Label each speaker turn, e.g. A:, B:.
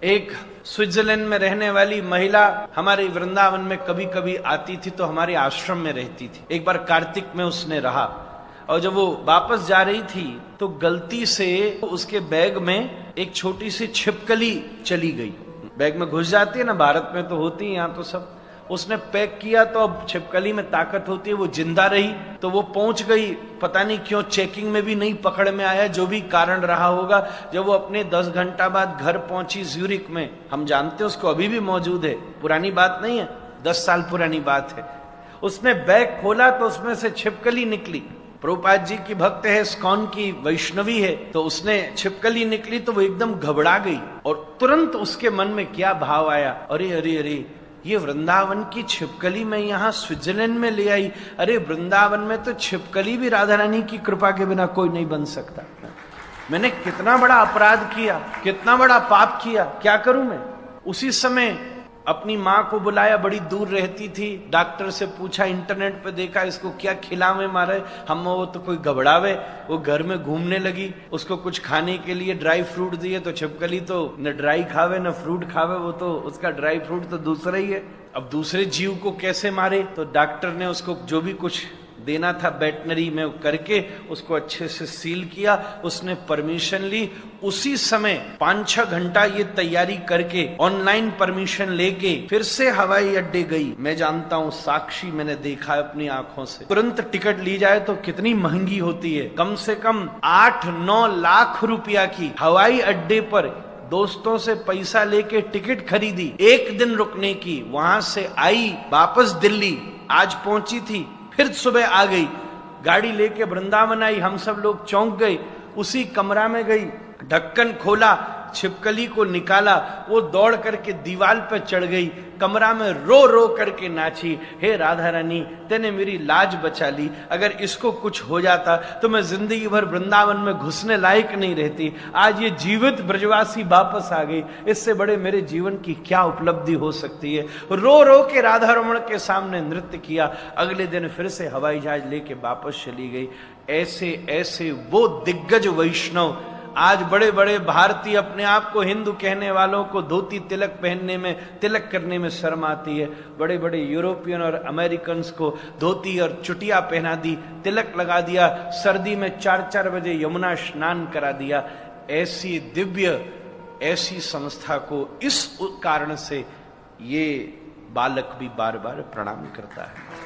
A: एक स्विट्जरलैंड में रहने वाली महिला हमारे वृंदावन में कभी कभी आती थी तो हमारे आश्रम में रहती थी। एक बार कार्तिक में उसने रहा और जब वो वापस जा रही थी तो गलती से उसके बैग में एक छोटी सी छिपकली चली गई। बैग में घुस जाती है ना, भारत में तो होती है, यहाँ तो सब। उसने पैक किया तो अब छिपकली में ताकत होती है, वो जिंदा रही तो वो पहुंच गई। पता नहीं क्यों चेकिंग में भी नहीं पकड़ में आया, जो भी कारण रहा होगा। जब वो अपने 10 घंटा बाद घर पहुंची ज्यूरिक में, हम जानते हैं उसको अभी भी मौजूद है, पुरानी बात नहीं है, 10 साल पुरानी बात है। उसने बैग खोला तो उसमें से छिपकली निकली। प्रभुपाद जी की भक्त है, स्कॉन की वैष्णवी है, तो उसने छिपकली निकली तो वो एकदम घबरा गई और तुरंत उसके मन में क्या भाव आया, अरे अरे अरे ये वृंदावन की छिपकली मैं यहाँ स्विट्जरलैंड में ले आई। अरे वृंदावन में तो छिपकली भी राधा रानी की कृपा के बिना कोई नहीं बन सकता। मैंने कितना बड़ा अपराध किया, कितना बड़ा पाप किया, क्या करूं मैं। उसी समय अपनी माँ को बुलाया, बड़ी दूर रहती थी। डॉक्टर से पूछा, इंटरनेट पे देखा इसको क्या खिलावे मारे हम, वो तो कोई घबरावे। वो घर में घूमने लगी, उसको कुछ खाने के लिए ड्राई फ्रूट दिए तो छिपकली तो न ड्राई खावे न फ्रूट खावे, वो तो उसका ड्राई फ्रूट तो दूसरा ही है। अब दूसरे जीव को कैसे मारे, तो डॉक्टर ने उसको जो भी कुछ देना था वेटनरी में करके उसको अच्छे से सील किया। उसने परमिशन ली, उसी समय 5-6 घंटा ये तैयारी करके ऑनलाइन परमिशन लेके फिर से हवाई अड्डे गई। मैं जानता हूं, साक्षी मैंने देखा अपनी आंखों से। तुरंत टिकट ली जाए तो कितनी महंगी होती है, कम से कम 8-9 लाख रुपया की हवाई अड्डे पर दोस्तों से पैसा लेके टिकट खरीदी, 1 दिन रुकने की। वहां से आई वापस दिल्ली, आज पहुंची थी, फिर सुबह आ गई, गाड़ी लेके वृंदावन आई। हम सब लोग चौंक गए। उसी कमरा में गई, ढक्कन खोला, छिपकली को निकाला, वो दौड़ करके दीवार पर चढ़ गई, कमरा में रो रो करके नाची, हे राधा रानी तेने मेरी लाज बचा ली, अगर इसको कुछ हो जाता तो मैं जिंदगी भर वृंदावन में घुसने लायक नहीं रहती। आज ये जीवित ब्रजवासी वापस आ गई, इससे बड़े मेरे जीवन की क्या उपलब्धि हो सकती है। रो रो के राधा रमण के सामने नृत्य किया। अगले दिन फिर से हवाई जहाज लेके वापस चली गई। ऐसे ऐसे वो दिग्गज वैष्णव, आज बड़े बड़े भारतीय अपने आप को हिंदू कहने वालों को धोती तिलक पहनने में, तिलक करने में शर्म आती है। बड़े बड़े यूरोपियन और अमेरिकन को धोती और चुटिया पहना दी, तिलक लगा दिया, सर्दी में 4-4 बजे यमुना स्नान करा दिया। ऐसी दिव्य, ऐसी संस्था को इस कारण से ये बालक भी बार बार प्रणाम करता है।